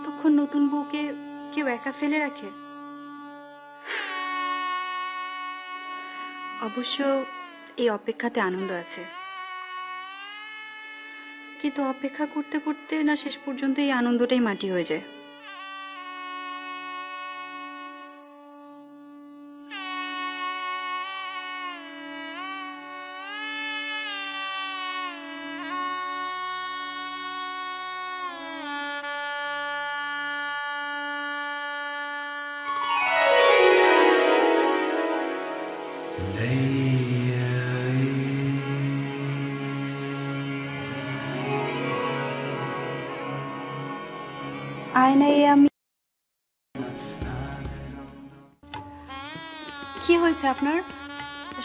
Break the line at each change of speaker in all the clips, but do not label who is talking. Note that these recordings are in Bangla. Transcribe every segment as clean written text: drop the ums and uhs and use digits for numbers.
এতক্ষণ নতুন বউকে কেউ একা ফেলে রাখে? অবশ্য এই অপেক্ষাতে আনন্দ আছে, কিন্তু অপেক্ষা করতে করতে না শেষ পর্যন্ত এই আনন্দটাই মাটি হয়ে যায়। আয়নায় আমি কি হয়েছে আপনার?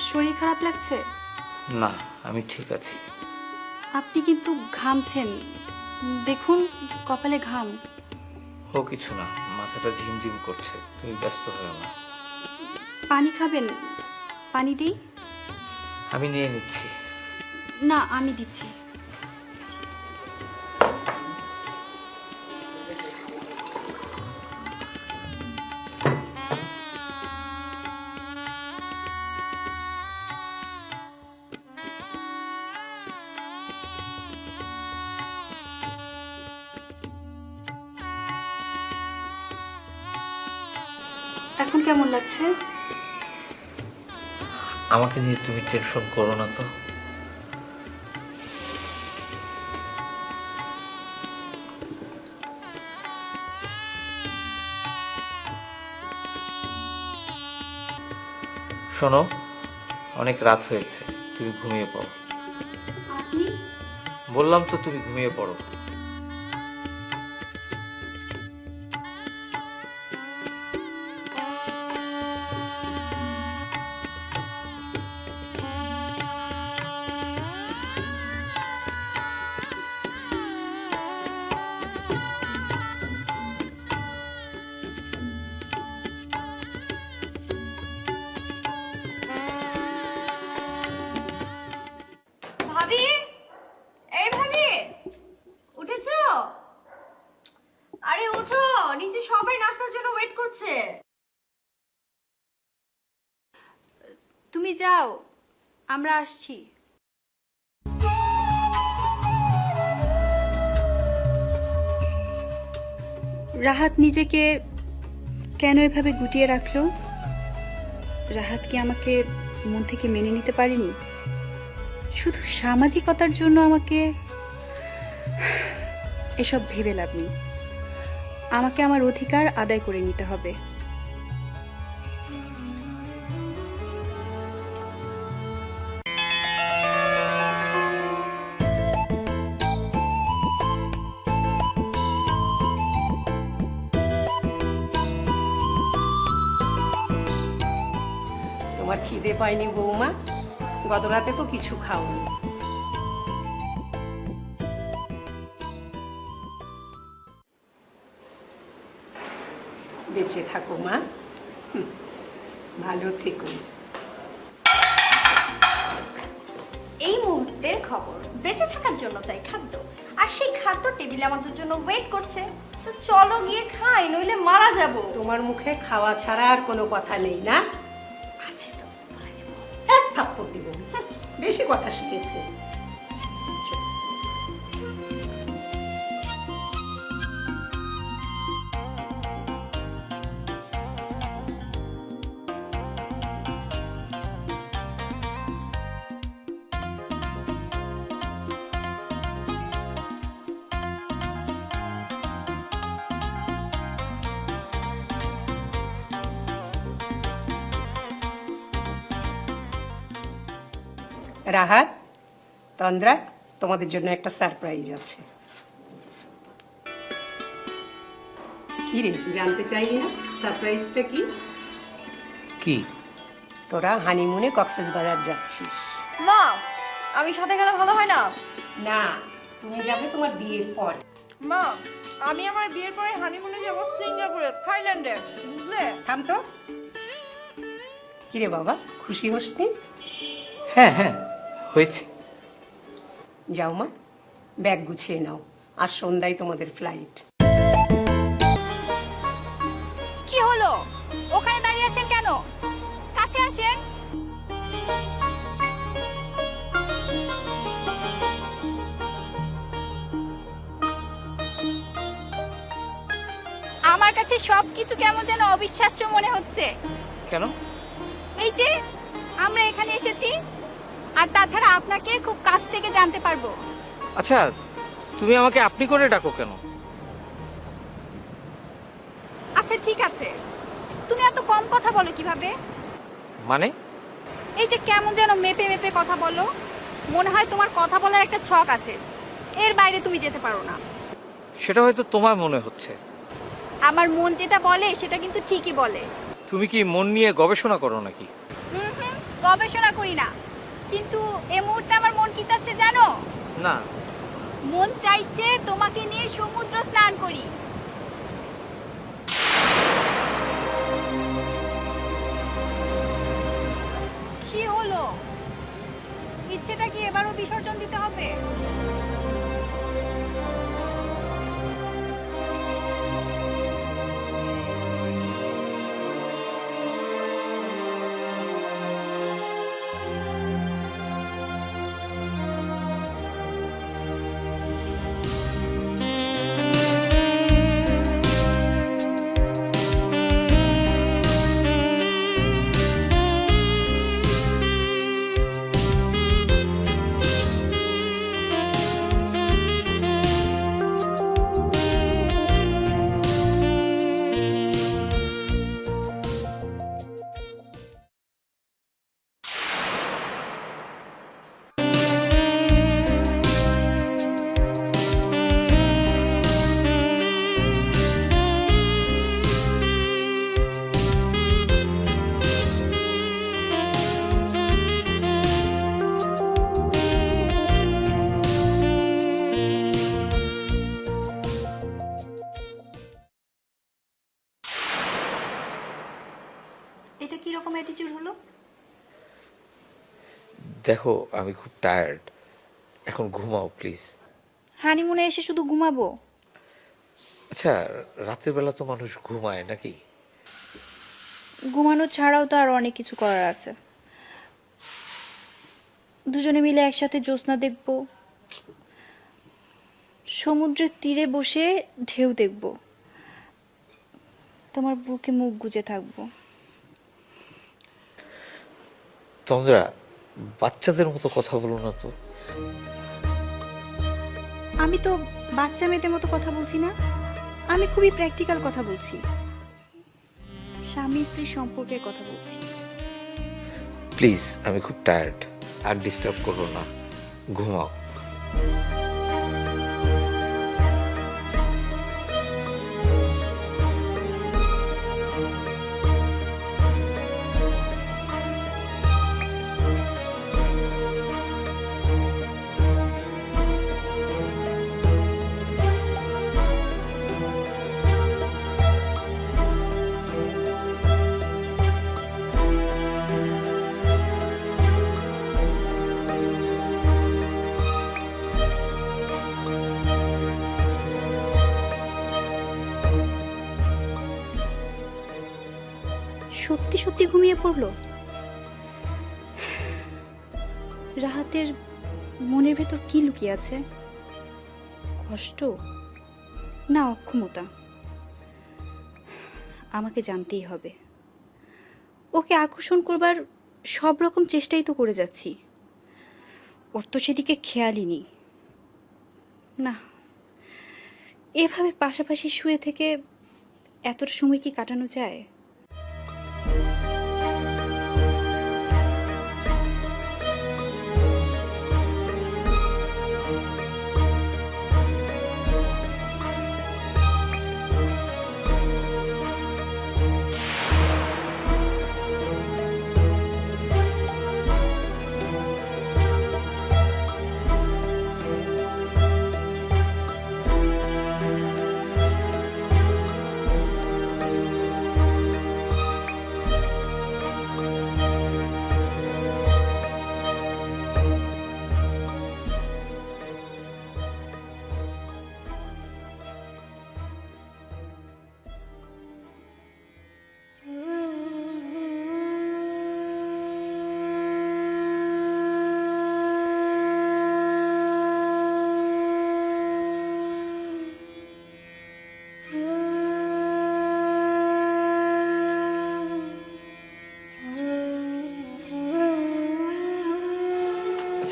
শরীর খারাপ লাগছে?
না, আমি ঠিক আছি।
আপনি কিন্তু ঘামছেন, দেখুন কপালে ঘাম।
ও কিছু না, মাথাটা ঝিমঝিম করছে, তুমি ব্যস্ত হও না।
পানি খাবেন? পানি দিই?
আমি নিয়ে নিচ্ছি।
না, আমি দিচ্ছি। এখন কেমন লাগছে?
আমাকে নিয়ে তুমি টেনশন করো না তো। শোনো, অনেক রাত হয়েছে, তুমি ঘুমিয়ে পড়ো।
আপনি?
বললাম তো তুমি ঘুমিয়ে পড়ো।
ভাবি, এই ভাবি, উঠেছো? আরে ওঠো, নিচে সবাই নাস্তার জন্য ওয়েট করছে।
তুমি যাও, আমরা আসছি। রাহাত নিজেকে কেন এভাবে গুটিয়ে রাখলো? রাহাত কি আমাকে মন থেকে মেনে নিতে পারেনি? শুধু সামাজিকতার জন্য আমাকে এসব ভেবে লাভ নেই। আমাকে আমার অধিকার আদায় করে নিতে হবে।
তোমার খিদে পায়নি বৌমা? গত রাতে তো কিছু খাওনি। বেঁচে থাকো মা, ভালো থেকো।
এই মুহূর্তের খবর, বেঁচে থাকার জন্য চাই খাদ্য, আর সেই খাদ্য টেবিলে আমাদের জন্য ওয়েট করছে। তো চলো গিয়ে খাই, নইলে মারা যাব।
তোমার মুখে খাওয়া ছাড়া আর কোনো কথা নেই না?
আছে তো, বলে দেবো।
এক থাপ্পড় দিব, বেশি কথা শিখেছে। রাহাত, তন্দ্রা, তোমাদের জন্য একটা সারপ্রাইজ আছে। কি রে, জানতে চাইলি না সারপ্রাইজটা কি?
কি?
তোরা হানিমুনে কক্সবাজার যাচ্ছিস।
না, আমি সাথে গেলে ভালো হয় না?
না, তুমি যাবে তোমার বিয়ের পর।
মা, আমি আমার বিয়ের পরে হানিমুনে যাব সিঙ্গাপুরে, থাইল্যান্ডে, বুঝলে?
থাম তো। কিরে বাবা, খুশি হসনি?
হ্যাঁ হ্যাঁ, হয়েছে।
যাও মা, ব্যাগ গুছিয়ে নাও, আজ সন্ধ্যায় তোমাদের ফ্লাইট।
আমার কাছে সবকিছু কেমন যেন অবিশ্বাস্য মনে হচ্ছে।
কেন?
এই যে আমরা এখানে এসেছি, আর তাছাড়া আপনাকে খুব কাছ থেকে জানতে পারবো।
আচ্ছা, তুমি আমাকে আপনি করে ডাকো কেন?
আচ্ছা ঠিক আছে, তুমি এত কম কথা বলো কিভাবে?
মানে?
এই যে কেমন যেন মেপে মেপে কথা বলো, মনে হয় তোমার কথা বলার একটা ছক আছে, এর বাইরে তুমি যেতে পারো না।
সেটা হয়তো তোমার মনে হচ্ছে।
আমার মন যেটা বলে সেটা কিন্তু ঠিকই বলে।
তুমি কি মন নিয়ে গবেষণা করো নাকি?
হুম, গবেষণা করি না, কিন্তু এই মুহূর্তে আমার মন কি চাচ্ছে জানো?
না।
মন চাইছে তোমাকে নিয়ে সমুদ্র স্নান করি। কি হলো? ইচ্ছেটা কি এবারও বিসর্জন দিতে হবে? এটা কি রকম অ্যাটিটিউড হলো?
দেখো, আমি খুব টায়ার্ড, এখন ঘুমাও প্লিজ।
হানিমুনে এসে শুধু ঘুমাবো?
আচ্ছা, রাতের বেলা তো মানুষ ঘুমায় নাকি?
ঘুমানো ছাড়াও তো আর অনেক কিছু করার আছে। দুজনে মিলে একসাথে জ্যোৎস্না দেখব, সমুদ্রের তীরে বসে ঢেউ দেখব, তোমার বুকে মুখ গুজে থাকবো।
তন্দ্রা, বাচ্চাদের মতো কথা বলো না তো।
আমি তো বাচ্চা মেয়েদের মতো কথা বলছি না, আমি খুবই প্র্যাকটিক্যাল কথা বলছি, স্বামী স্ত্রী সম্পর্কের কথা বলছি।
প্লিজ, আমি খুব টায়ার্ড, আর ডিস্টার্ব করো না, ঘুমাও।
সত্যি সত্যি ঘুমিয়ে পড়লো? রাহাতের মনের ভেতর কি লুকিয়ে আছে? কষ্ট না অক্ষমতা? আমাকে জানতেই হবে। ওকে আকর্ষণ করবার সব রকম চেষ্টাই তো করে যাচ্ছি, ওর তো সেদিকে খেয়ালই নেই। না, এভাবে পাশাপাশি শুয়ে থেকে এতটা সময় কি কাটানো যায়?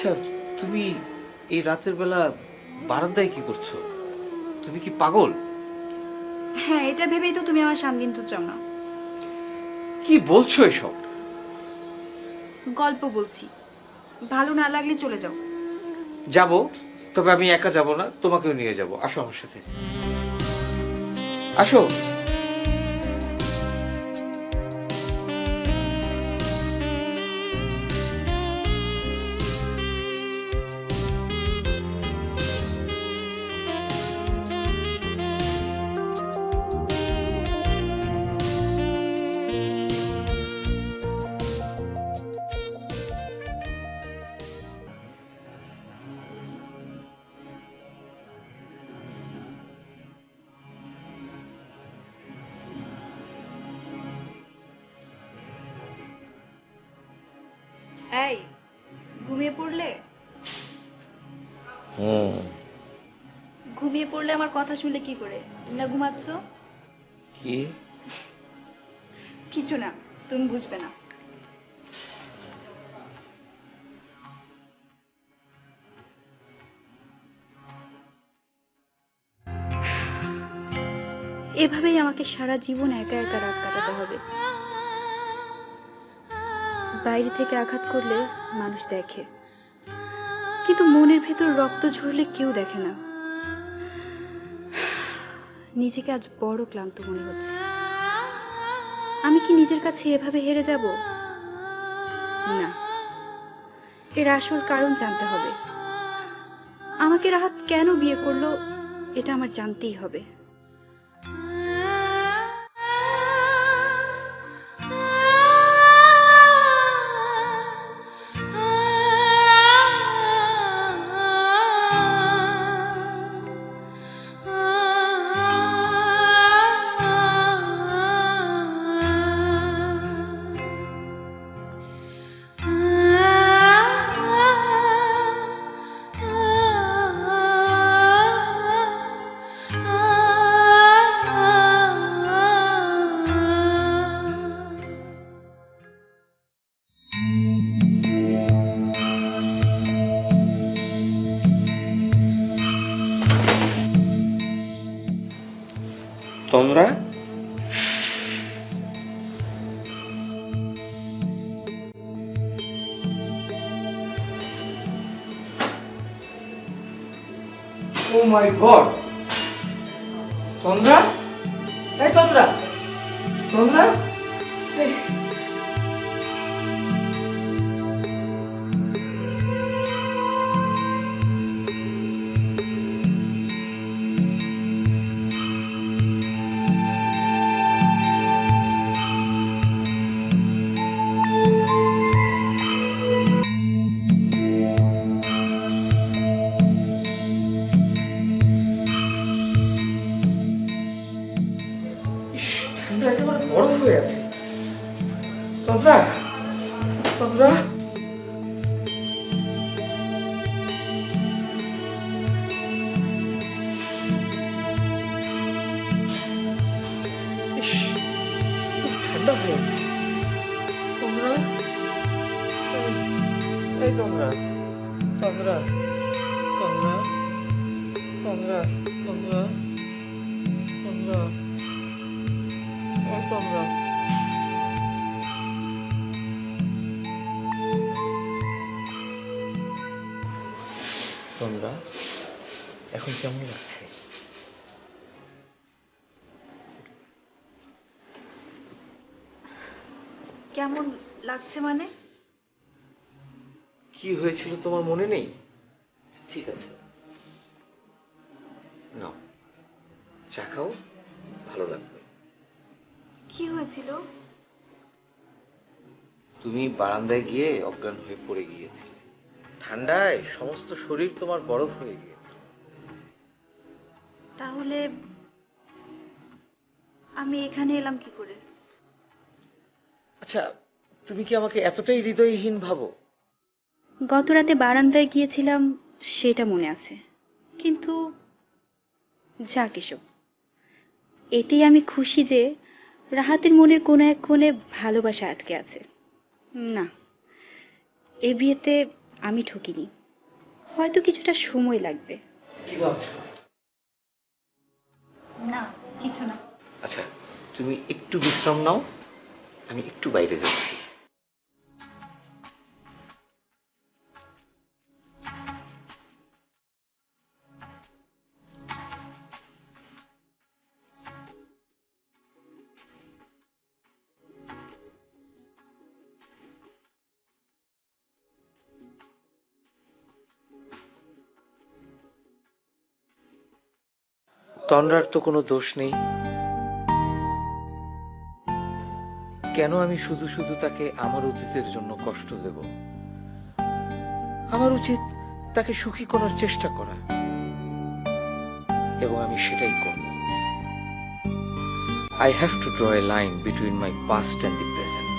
আচ্ছা, তুমি এই রাতের বেলা বারান্দায় কি করছো? তুমি কি পাগল?
হ্যাঁ, এটা ভেবেই তো তুমি আমার সামনে কিন্তু চাও না।
কি বলছো এসব?
গল্প বলছি, ভালো না লাগলে চলে যাও।
যাব, তবে আমি একা যাব না, তোমাকেও নিয়ে যাব। আসো আমার সাথে, আসো।
এই, ঘুমিয়ে পড়লে? ঘুমিয়ে পড়লে আমার কথা শুনলে কি করে? না ঘুমাচ্ছ?
কি?
কিছু না, তুমি বুঝবে না। এভাবেই আমাকে সারা জীবন একা একা রাত কাটাতে হবে। বাইরে থেকে আঘাত করলে মানুষ দেখে, কিন্তু মনের ভেতর রক্ত ঝরলে কেউ দেখে না। নিজেকে আজ বড় ক্লান্ত মনে হচ্ছে। আমি কি নিজের কাছে এভাবে হেরে যাব? না, এর আসল কারণ জানতে হবে। আমাকে রাহাত কেন বিয়ে করলো এটা আমার জানতেই হবে।
তোমরা ও মাই গড, তোমরা, এই তোমরা, তোমরা, এই ঠান্ডা একেবারে বরফ হয়ে আছে। তোমরা, তোমরা, ইস, খুব ঠান্ডা হয়ে আছে। তোমরা, এই তোমরা, তোমরা, তোমরা, তোমরা, তোমরা, তোমরা, এই তোমরা, তোমরা এখন কেমন লাগছে?
কেমন লাগছে মানে?
কি হয়েছিল তোমার মনে নেই? ঠিক আছে, নাও চা খাও, ভালো লাগবে।
কি হয়েছিল?
তুমি বারান্দায় গিয়ে অজ্ঞান হয়ে পড়ে গিয়েছিলে। ঠান্ডায় সমস্ত শরীর তোমার বরফ হয়ে গিয়েছিল।
তাহলে আমি এখানে এলাম কি করে?
আচ্ছা, তুমি কি আমাকে এতটাই হৃদয়হীন ভাবো?
গত রাতে বারান্দায় গিয়েছিলাম সেটা মনে আছে, কিন্তু যা কিসব, এতেই আমি খুশি যে রাহাতের মনের কোনো এক কোণে ভালোবাসা আটকে আছে। না, এ বিয়েতে আমি ঠকিনি, হয়তো কিছুটা সময় লাগবে।
কি ভাবছো?
না, কিছু না।
আচ্ছা, তুমি একটু বিশ্রাম নাও, আমি একটু বাইরে যাচ্ছি। তন্দ্রার তো কোনো দোষ নেই, কেন আমি শুধু শুধু তাকে আমার অতীতের জন্য কষ্ট দেব? আমার উচিত তাকে সুখী করার চেষ্টা করা, এবং আমি সেটাই করব। I have to draw a line between my past and the present.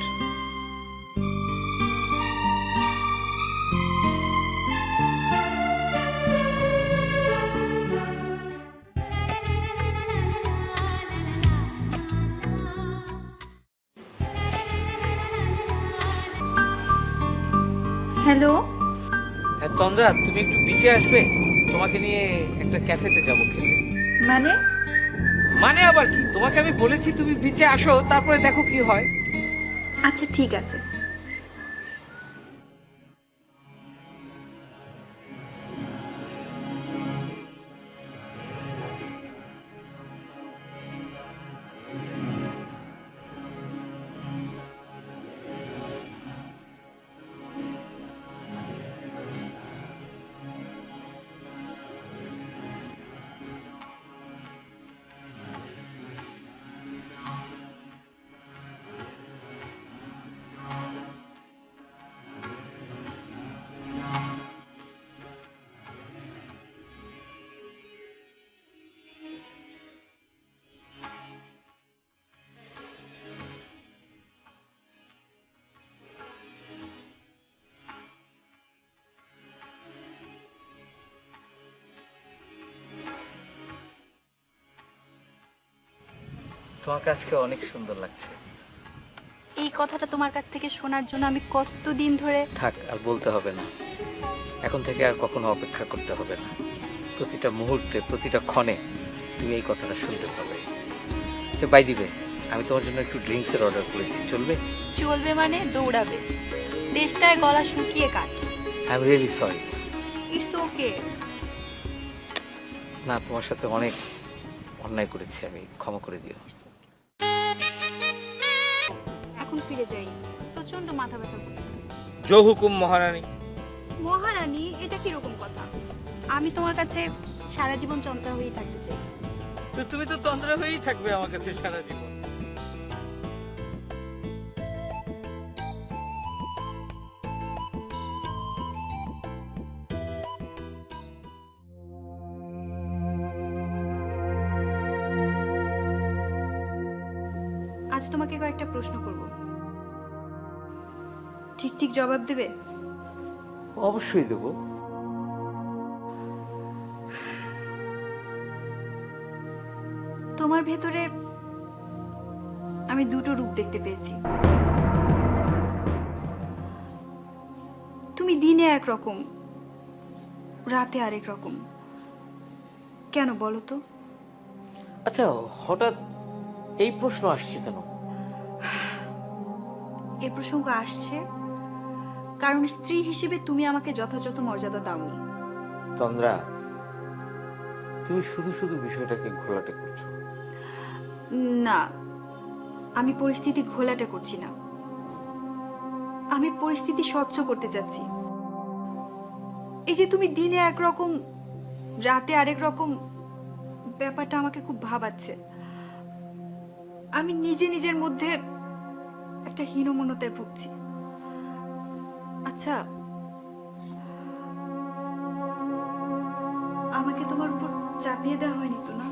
Hello.
হ্যাঁ তন্দ্রা, তুমি একটু বিচে আসবে? তোমাকে নিয়ে একটা ক্যাফেতে যাবো খেতে।
মানে?
মানে আবার কি, তোমাকে আমি বলেছি তুমি বিচে আসো, তারপরে দেখো কি হয়।
আচ্ছা ঠিক আছে।
তোমাকে আজকে অনেক সুন্দর লাগছে।
এই কথাটা তোমার কাছ থেকে শোনার জন্য আমি কতদিন ধরে।
থাক, আর বলতে হবে না। এখন থেকে আর কখনো অপেক্ষা করতে হবে না। প্রতিটা মুহূর্তে, প্রতিটা ক্ষণে তুমি এই কথাটা শুনতে পাবে। তো বাই দিবে, আমি তোমার জন্য একটু ড্রিঙ্কসের অর্ডার করেছি, চলবে?
চলবে মানে দৌড়াবে, দেশটায় গলা শুকিয়ে কাট।
I am really sorry.
It's okay.
না, তোমার সাথে অনেক অন্যায় করেছি, আমি ক্ষমা করে দিও।
এখন ফিরে যাই, প্রচন্ড মাথা ব্যথা করছে।
জো হুকুম মহারানী।
মহারানী, এটা কিরকম কথা? আমি তোমার কাছে সারা জীবন চন্দ্রা হয়েই থাকতে চাই।
তো তুমি তো তন্দ্রা হয়েই থাকবে আমার কাছে সারা জীবন।
আজ তোমাকে কয়েকটা প্রশ্ন করব, ঠিক ঠিক জবাব দেবে?
অবশ্যই দেবো।
তোমার ভেতরে আমি দুটো রূপ দেখতে পেয়েছি। তুমি দিনে একরকম, রাতে আরেক রকম। কেন বলো তো?
আচ্ছা, হঠাৎ এই প্রশ্ন আসছে কেন?
এ প্রসঙ্গ আসছে কারণ স্ত্রী হিসেবে তুমি আমাকে যথাযথ মর্যাদা দাওনি।
তন্দ্রা, তুমি শুধু শুধু বিষয়টাকে ঘোলাটে করছো।
না, আমি পরিস্থিতি ঘোলাটে করছি না, আমি পরিস্থিতি স্বচ্ছ করতে চাচ্ছি। এই যে তুমি দিনে একরকম, রাতে আরেক রকম, ব্যাপারটা আমাকে খুব ভাবাচ্ছে। আমি নিজে নিজের মধ্যে একটা হীনমন্যতায় ভুগছি। আচ্ছা, আমাকে তোমার উপর চাপিয়ে দেওয়া হয়নি তো না?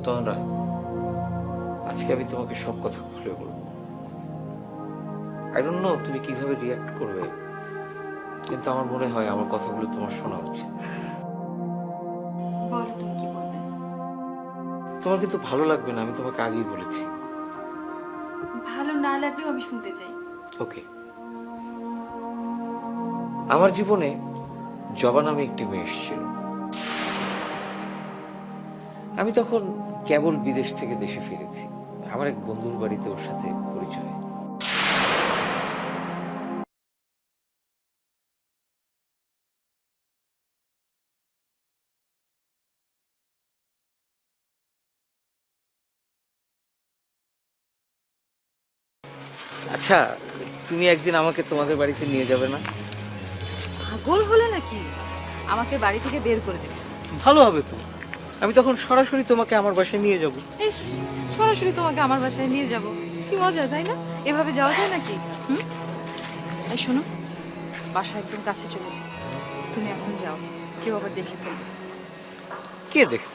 তন্দ্রা, আজকে আমি তোমাকে সব কথা খুলে বলবো। আই ডোন্ট নো তুমি কিভাবে রিয়াক্ট করবে, কিন্তু আমার মনে হয় আমার কথাগুলো তোমার শোনা উচিত।
বলো তুমি কি বলবে।
তোমার কিন্তু ভালো লাগবে না, আমি তোমাকে আগেই বলেছি।
ভালো না লাগলেও আমি শুনতে চাই।
ওকে। আমার জীবনে জবা নামে একটি মেয়ে এসেছিল। আমি তখন কেবল বিদেশ থেকে দেশে ফিরেছি। আমার এক বন্ধুর বাড়িতে ওর সাথে পরিচয়। আচ্ছা, তুমি একদিন আমাকে তোমাদের বাড়িতে নিয়ে যাবে না?
পাগল হলে নাকি? আমাকে বাড়ি থেকে বের করে দেবে?
ভালো হবে তো। আমি তখন সরাসরি তোমাকে আমার বাসায় নিয়ে যাব।
ইস, সরাসরি তোমাকে আমার বাসায় নিয়ে যাব, কি মজা, তাই না? এভাবে যাওয়া যায় নাকি? এই শোনো, বাসা একদম কাছে চলে এসেছে, তুমি এখন যাও, কেউ আবার দেখে ফেলবে।
কে দেখে?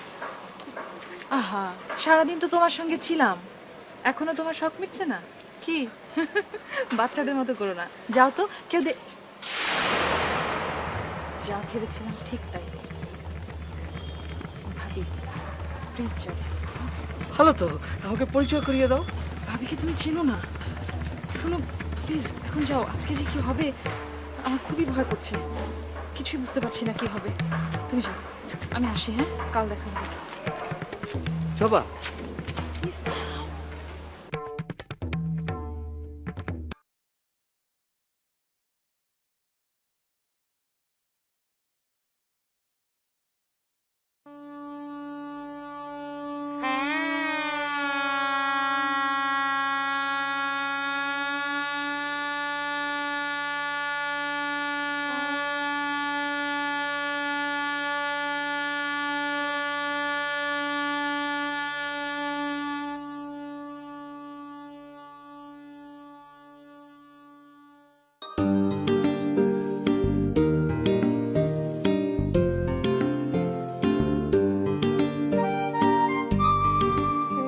আহা, সারাদিন তো তোমার সঙ্গে ছিলাম, এখনো তোমার শখ মিটছে না কি? বাচ্চাদের মতো করো না, যাও তো, কেউ যা ভেবেছিলাম ঠিক তাই। ভাবি, প্লিজ যাও।
ভালো তো, আমাকে পরিচয় করিয়ে দাও।
ভাবিকে তুমি চেনো না? শোনো প্লিজ, এখন যাও, আজকে যে কি হবে আমার খুবই ভয় করছে, কিছুই বুঝতে পারছি না কি হবে। তুমি যাও, আমি আসি, হ্যাঁ? কাল দেখা হবে।
জবা,
প্লিজ যাও।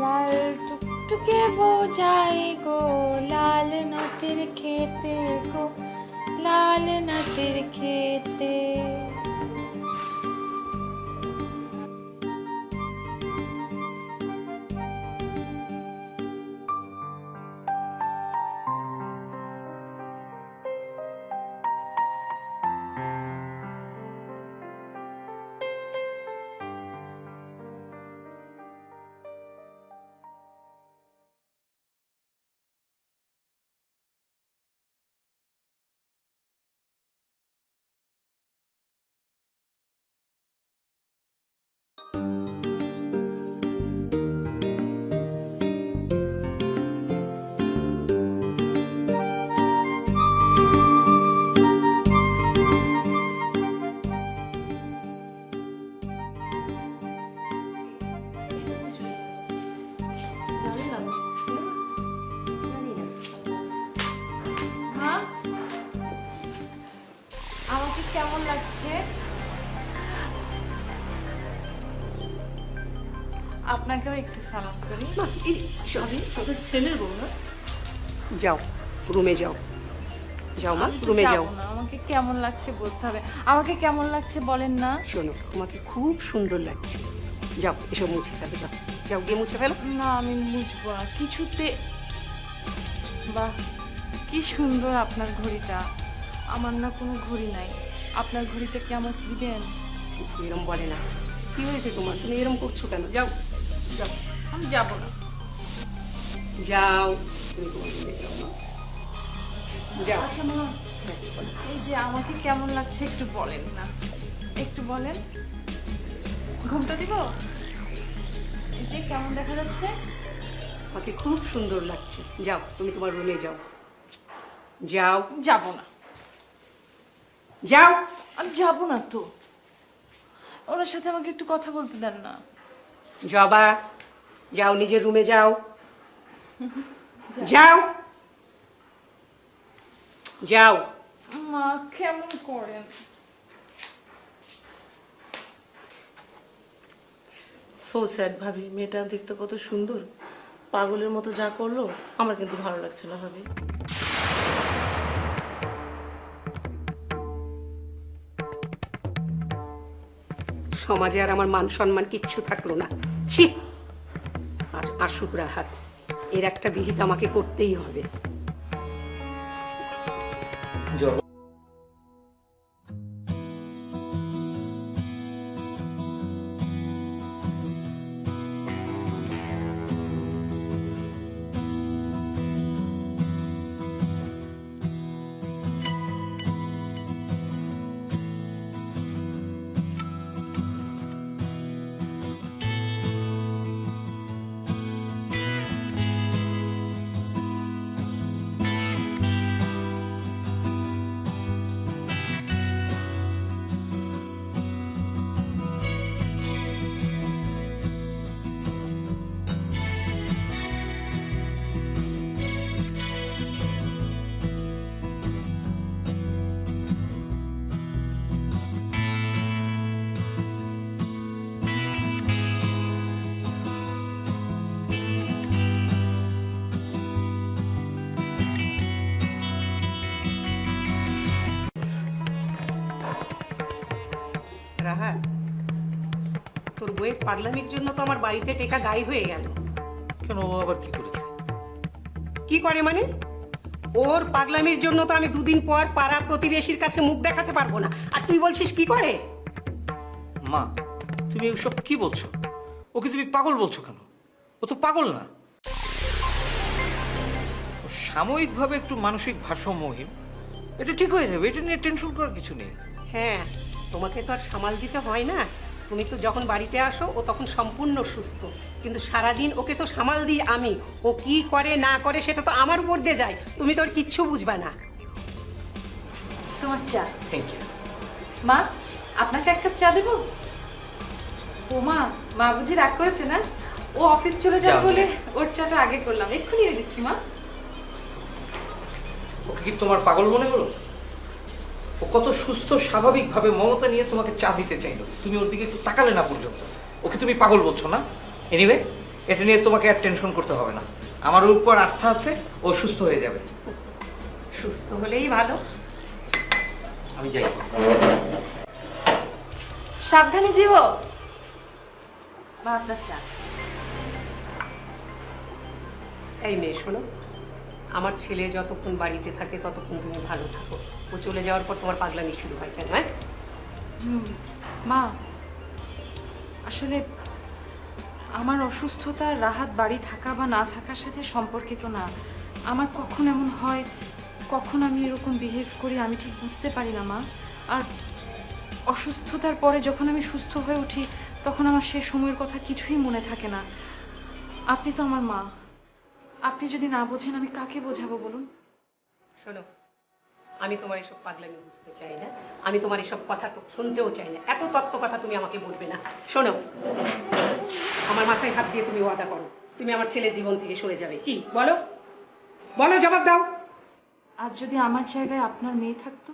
লাল টুকটুকে বোঝাই গো, লাল নাটের খেতে গো, লাল নাটের খেতে।
মা, আমাকে কেমন লাগছে? আপনাকেও একটু সালাম করি।
সরি, তোদের ছেলের বউ না? যাও, রুমে যাও, যাও মা,
আমি তো
রুমে যাও।
যাবো না, আমাকে কেমন লাগছে বলতে হবে। আমাকে কেমন লাগছে বলেন না?
শোনো, তোমাকে খুব সুন্দর লাগছে। যাও, এসব মুছে ফেলো, যাও, যাও গিয়ে মুছে ফেলো।
না, আমি মুছবো না কিছুতে। বাহ, কি সুন্দর আপনার ঘড়িটা। আমার না কোনো ঘড়ি নাই, আপনার ঘড়িটা কি আমাকে দিবেন?
কিছু এরম বলে না। কি হয়েছে তোমার? তুমি এরম করছো কেন? যাও, যাও,
আমি যাবো না।
যাও, তুমি তোমার রুমে যাও মা। যাও।
আচ্ছা মা, এই যে আমাকে কেমন লাগছে একটু বলেন না, একটু বলেন। ঘুমটা দিব? এই যে কেমন দেখা যাচ্ছে?
আমাকে খুব সুন্দর লাগছে। যাও, তুমি তোমার রুমে যাও, যাও,
যাবো না,
যাও।
আমি যাবো না তো। ওনার সাথে আমাকে একটু কথা বলতে দেন না।
জবা, যাও, নিজের রুমে যাও, যাও, যাও।
মা কেমন করেন?
সো স্যাড ভাবি, মেয়েটা দেখতে কত সুন্দর, পাগলের মতো যা করলো আমার কিন্তু ভালো লাগছে না ভাবি।
সমাজে আর আমার মান সম্মান কিচ্ছু থাকলো না। ছি, আজ আসুক রাহাত, এর একটা বিহিত আমাকে করতেই হবে। রাহাত, তোর বইয়ের পাগলামির জন্য তো আমার বাড়িতে টেকা দায়ী হয়ে গেল।
কেন, ও আবার কি করেছে?
কি করে মানে? ওর পাগলামির জন্য তো আমি দুদিন পর পাড়া প্রতিবেশীর কাছে মুখ দেখাতে পারবো না, আর তুই বলছিস কি করে?
মা, তুমি এসব কি বলছো? ওকে তুমি পাগল বলছো কেন? ও তো পাগল না। ও সাময়িকভাবে একটু মানসিক ভারসাম্যহীন, এটা ঠিক হয়ে যাবে, এটা নিয়ে টেনশন করার কিছু নেই।
হ্যাঁ, তোমাকে তো আর সামাল দিতে হয় না। তুমি তো যখন বাড়িতে আসো ও তখন সম্পূর্ণ সুস্থ, কিন্তু সারাদিন ওকে তো সামাল দিই আমি। ও কি করে না করে সেটা তো আমার উপর দিয়ে যায়, তুমি তো আর কিচ্ছু বুঝবা না।
তোমার চা।
Thank you.
মা, আপনাকে এক কাপ চা দেবো? ও মা, মা বুঝি রাগ করেছে না? ও অফিস চলে যাবে
যাও।
বলে ওর চাটা আগে করলাম, এক্ষুনি এনে দিচ্ছি মা।
ওকে কি তোমার পাগল মনে হলো? ও কত সুস্থ স্বাভাবিকভাবে মমতা নিয়ে তোমাকে চা দিতে চাইলো, তুমি ওর দিকে একটু তাকালে না পর্যন্ত। ওকে তুমি পাগল বলছো না? এনিওয়ে, এটা নিয়ে তোমাকে আর টেনশন করতে হবে না, আমার ওর উপর আস্থা আছে, ও সুস্থ হয়ে যাবে।
সুস্থ হলেই ভালো।
আমি যাই।
সাবধানে যেও। মা, আপনার চা।
এই মেয়ে শোনো, আমার ছেলে যতক্ষণ বাড়িতে থাকে ততক্ষণ তুমি ভালো থাকো। ও চলে যাওয়ার পর তোমার পাগলামি শুরু হয় কেন? হ্যাঁ,
মা, আসলে আমার অসুস্থতা রাহাত বাড়ি থাকা বা না থাকার সাথে সম্পর্কিত না। আমার কখন এমন হয়, কখন আমি এরকম বিহেভ করি আমি ঠিক বুঝতে পারি না মা। আর অসুস্থতার পরে যখন আমি সুস্থ হয়ে উঠি তখন আমার সে সময়ের কথা কিছুই মনে থাকে না। আপনি তো আমার মা, আপনি যদি না বোঝেন আমি কাকে বোঝাবো বলুন?
শোনো, আমি তোমার এসব পাগলামি বুঝতে চাই না, আমি তোমার এসব কথা তো শুনতেও চাই না। এত তত্ত্ব কথা তুমি আমাকে বলবে না। শোনো, আমার মাথায় হাত দিয়ে তুমি ওয়াদা করো, তুমি আমার ছেলের জীবন থেকে সরে যাবে। কি বলো? বলো, জবাব দাও।
আজ যদি আমার জায়গায় আপনার মেয়ে থাকতো,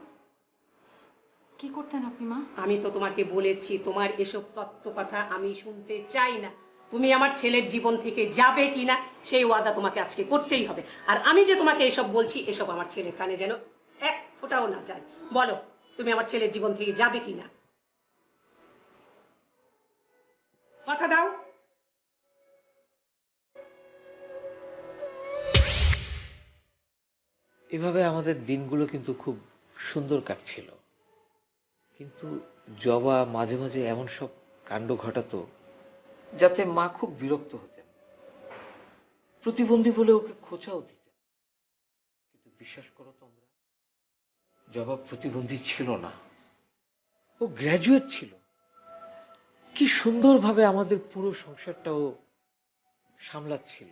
কি করতেন আপনি মা?
আমি তো তোমাকে বলেছি তোমার এসব তত্ত্ব কথা আমি শুনতে চাই না। তুমি আমার ছেলের জীবন থেকে যাবে কিনা সেই ওয়াদা তোমাকে আজকে করতেই হবে। আর আমি যে তোমাকে এসব বলছি, এসব আমার ছেলের কানে যেন এক ফোঁটাও না যায়। বলো, তুমি আমার ছেলের জীবন থেকে যাবে কিনা? কথা দাও।
এভাবে আমাদের দিনগুলো কিন্তু খুব সুন্দর কাটছিল, কিন্তু জবা মাঝে মাঝে এমন সব কাণ্ড ঘটাতো যাতে মা খুব বিরক্ত হতেন। প্রতিবন্ধী বলে ওকে খোঁচাও দিতেন, কিন্তু বিশ্বাস করো তোমরা, জবা প্রতিবন্ধী ছিল না, ও গ্র্যাজুয়েট ছিল। কি সুন্দরভাবে আমাদের পুরো সংসারটা ও সামলাচ্ছিল।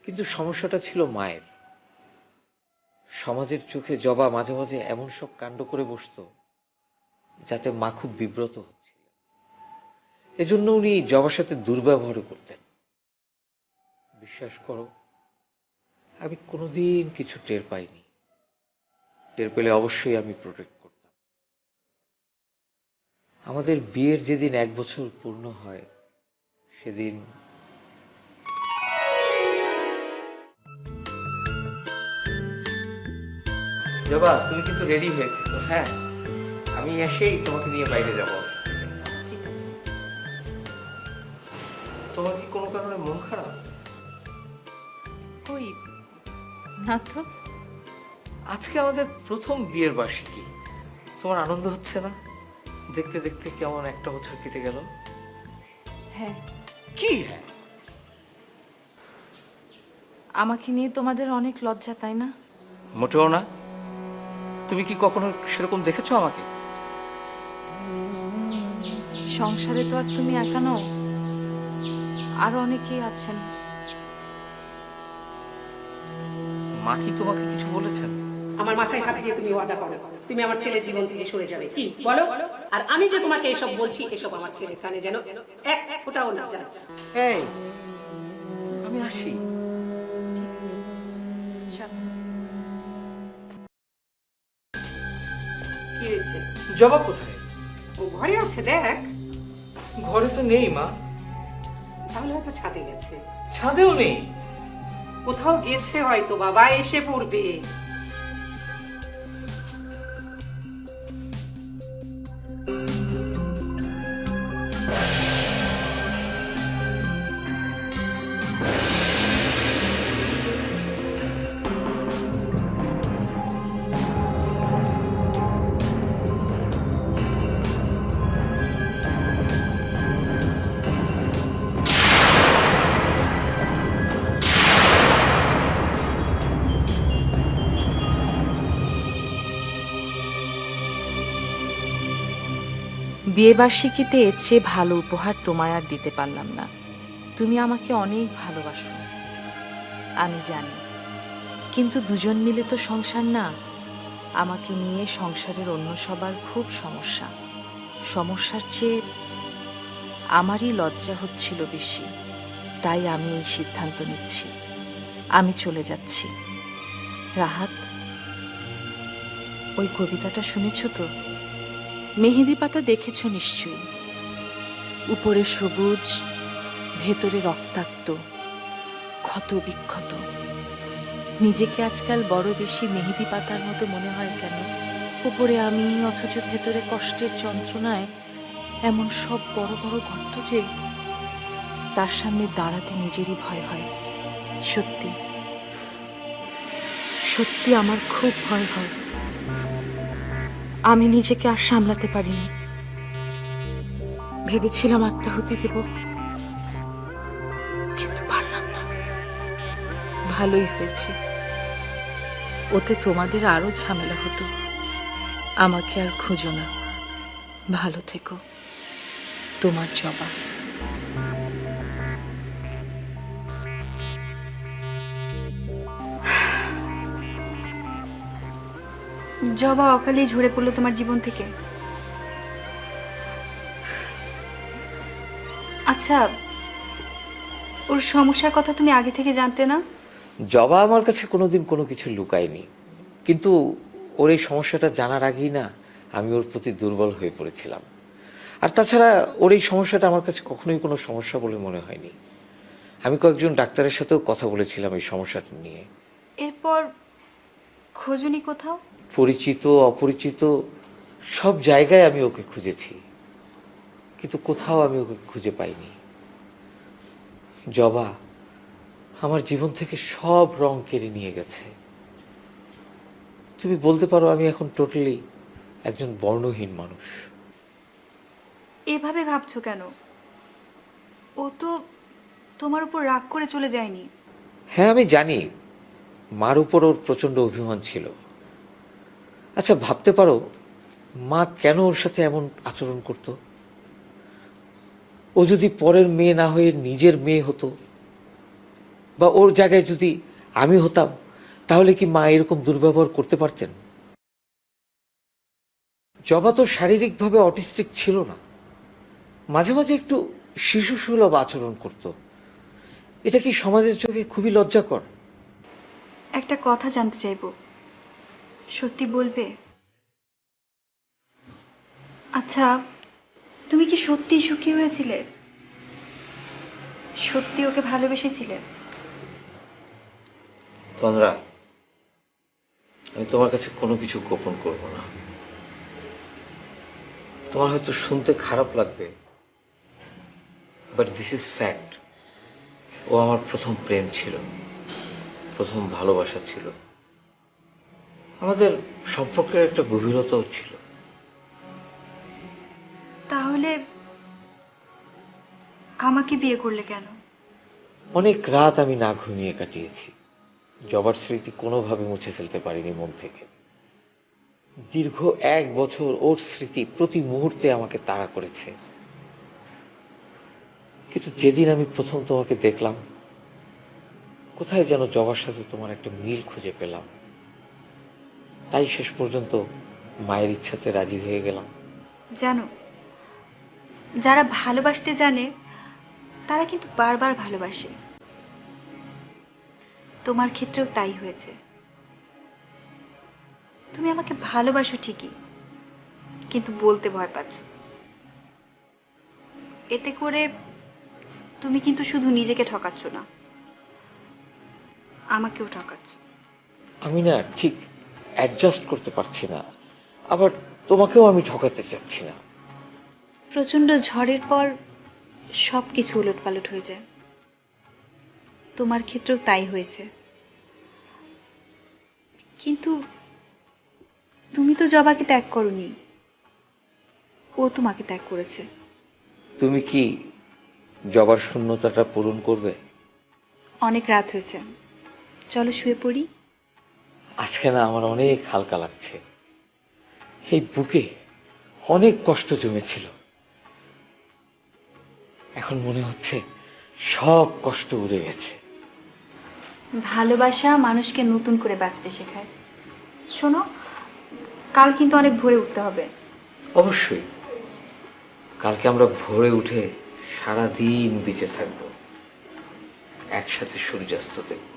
কিন্তু সমস্যাটা ছিল মায়ের। সমাজের চোখে জবা মাঝে মাঝে এমন সব কাণ্ড করে বসতো যাতে মা খুব বিব্রত হচ্ছিল। এজন্য উনি জবার সাথে দুর্ব্যবহার করতেন। বিশ্বাস করো, আমি কোনোদিন কিছু টের পাইনি। টের পেলে অবশ্যই আমি প্রোটেক্ট করতাম। আমাদের বিয়ের যেদিন 1 বছর পূর্ণ হয় সেদিন জবা, তুমি কিন্তু রেডি হয়ে থেকো। হ্যাঁ, আমি এসেই তোমাকে নিয়ে বাইরে যাবো।
ঠিক আছে।
তোমার কি কোনো কারণে মন খারাপ?
কই না তো।
আজকে আমাদের প্রথম বিয়ের বার্ষিকী, তোমার আনন্দ হচ্ছে না? দেখতে দেখতে কেমন 1 বছর কেটে গেল।
হ্যাঁ,
কি হ্যাঁ?
আমাকে নিয়ে তোমাদের অনেক লজ্জা, তাই না?
মোটেও না। তুমি কি কখনো সেরকম দেখেছো আমাকে?
সংসারে তো আর তুমি একা নও, আরো অনেকেই আছেন।
মা কি তোমাকে কিছু বলেছেন?
আমার মাথায় হাত দিয়ে তুমি ওয়াদা করো, তুমি আমার ছেলের জীবন থেকে সরে যাবে। কি বলো? আর আমি যে তোমাকে এসব বলছি, এসব আমার ছেলের কানে যেন এক ফোঁটাও না যায়।
এই, আমি আসি।
ঠিক আছে, চলো।
কি হয়েছে?
জবা কোথায়?
ও ঘরে আছে, দেখ।
ঘরে তো নেই মা।
তাহলে হয়তো ছাদে গেছে।
ছাদেও নেই।
কোথাও গেছে হয়তো, বাবা এসে পড়বে।
বিয়েবার্ষিকীতে এর চেয়ে ভালো উপহার তোমায় আর দিতে পারলাম না। তুমি আমাকে অনেক ভালোবাসো, আমি জানি, কিন্তু দুজন মিলে তো সংসার না। আমাকে নিয়ে সংসারের অন্য সবার খুব সমস্যা। সমস্যার চেয়ে আমারই লজ্জা হচ্ছিল বেশি, তাই আমি এই সিদ্ধান্ত নিচ্ছি, আমি চলে যাচ্ছি। রাহাত, ওই কবিতাটা শুনেছ তো? মেহেদি পাতা দেখেছ নিশ্চয়ই। উপরে সবুজ, ভেতরে রক্তাক্ত, ক্ষত বিক্ষত। নিজেকে আজকাল বড় বেশি মেহেদি পাতার মতো মনে হয় কেন? উপরে আমি, অথচ ভেতরে কষ্টের যন্ত্রণায় এমন সব বড় বড় গর্ত যে তার সামনে দাঁড়াতে নিজেরই ভয় হয়। সত্যি সত্যি আমার খুব ভয় হয়। আমি নিজেকে আর সামলাতে পারিনি। ভেবেছিলাম আত্মাহুতি দেব, কিন্তু পারলাম না। ভালোই হয়েছে, ওতে তোমাদের আরো ঝামেলা হতো। আমাকে আর খুঁজো না। ভালো থেকো, তোমার জবা।
জবা অকালেই ঝরে পড়লো তোমার জীবন থেকে। আচ্ছা, ওর সমস্যার কথা তুমি আগে থেকে জানতে না?
জবা আমার কাছে কোনোদিন কোনো কিছু লুকায়নি, কিন্তু ওর এই সমস্যাটা জানার আগেই না আমি ওর প্রতি দুর্বল হয়ে পড়েছিলাম। আর তাছাড়া ওর এই সমস্যাটা আমার কাছে কখনোই কোনো সমস্যা বলে মনে হয়নি। আমি কয়েকজন ডাক্তারের সাথেও কথা বলেছিলাম এই সমস্যাটা নিয়ে।
এরপর খোঁজনি কোথাও?
পরিচিত অপরিচিত সব জায়গায় আমি ওকে খুঁজেছি, কিন্তু কোথাও আমি ওকে খুঁজে পাইনি। জবা আমার জীবন থেকে সব রং কেড়ে নিয়ে গেছে। তুমি বলতে পারো আমি এখন টোটালি একজন বর্ণহীন মানুষ।
এভাবে ভাবছো কেন? ও তো তোমার উপর রাগ করে চলে যায়নি।
হ্যাঁ, আমি জানি মার উপর ওর প্রচন্ড অভিমান ছিল। আচ্ছা, ভাবতে পারো মা কেন ওর সাথে এমন আচরণ করত? ও যদি পরের মেয়ে না হয়ে নিজের মেয়ে হতো, বা ওর জায়গায় যদি আমি হতাম, তাহলে কি মা এরকম দুর্ব্যবহার করতে পারতেন? জবা তো শারীরিকভাবে অটিস্টিক ছিল না, মাঝে মাঝে একটু শিশু সুলভ আচরণ করত। এটা কি সমাজের চোখে খুবই লজ্জাকর?
একটা কথা জানতে চাইবো, সত্যি বলবে? আচ্ছা, তুমি কি সত্যি সুখী হয়েছিলে? সত্যি ওকে ভালোবেসেছিলে?
তন্দ্রা, আমি তোমার কাছে কোনো কিছু গোপন করব না। তোমার হয়তো শুনতে খারাপ লাগবে, বাট দিস ইজ ফ্যাক্ট। ও আমার প্রথম প্রেম ছিল, প্রথম ভালোবাসা ছিল। আমাদের সম্পর্কের একটা গভীরতাও ছিল।
তাহলে আমাকে বিয়ে করলে কেন?
অনেক রাত আমি না ঘুমিয়ে কাটিয়েছি। জবার স্মৃতি কোনোভাবে মুছে ফেলতে পারিনি মন থেকে। দীর্ঘ 1 বছর ওর স্মৃতি প্রতি মুহূর্তে আমাকে তাড়া করেছে। কিন্তু যেদিন আমি প্রথম তোমাকে দেখলাম, কোথায় যেন জবার সাথে তোমার একটা মিল খুঁজে পেলাম। তাই শেষ পর্যন্ত মায়ের ইচ্ছাতে রাজি হয়ে গেলাম।
জানো, যারা ভালোবাসতে জানে তারা কিন্তু বারবার ভালোবাসে। তোমার ক্ষেত্রেও তাই হয়েছে। তুমি আমাকে ভালোবাসো ঠিকই, কিন্তু বলতে ভয় পাচ্ছ। এতে করে তুমি কিন্তু শুধু নিজেকে ঠকাচ্ছ না, আমাকেও ঠকাচ্ছ।
আমি না ঠিক অ্যাডজাস্ট করতে পারছি না, আবার তোমাকেও আমি ঠকাতে চাচ্ছি না।
প্রচন্ড ঝড়ের পর সবকিছু উলটপালট হয়ে যায়। তোমার ক্ষেত্রেও তাই হয়েছে। কিন্তু তুমি তো জবাকে ত্যাগ করনি, ও তোমাকে ত্যাগ করেছে।
তুমি কি জবার শূন্যতাটা পূরণ করবে?
অনেক রাত হয়েছে, চলো শুয়ে পড়ি।
আজকে না আমার অনেক হালকা লাগছে। এই বুকে অনেক কষ্ট জমেছিল। এখন মনে হচ্ছে সব কষ্ট উড়ে গেছে।
ভালোবাসা মানুষকে নতুন করে বাঁচতে শেখায়। শোনো, কাল কিন্তু অনেক ভোরে উঠতে হবে।
অবশ্যই, কালকে আমরা ভোরে উঠে সারা দিন বেঁচে থাকবো, একসাথে সূর্যাস্ত দেখব।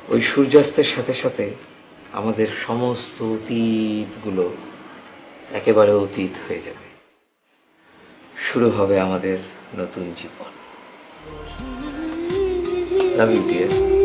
ওই সূর্যাস্তের সাথে সাথে আমাদের সমস্ত অতীতগুলো একেবারে অতীত হয়ে যাবে। শুরু হবে আমাদের নতুন জীবন। Love you dear.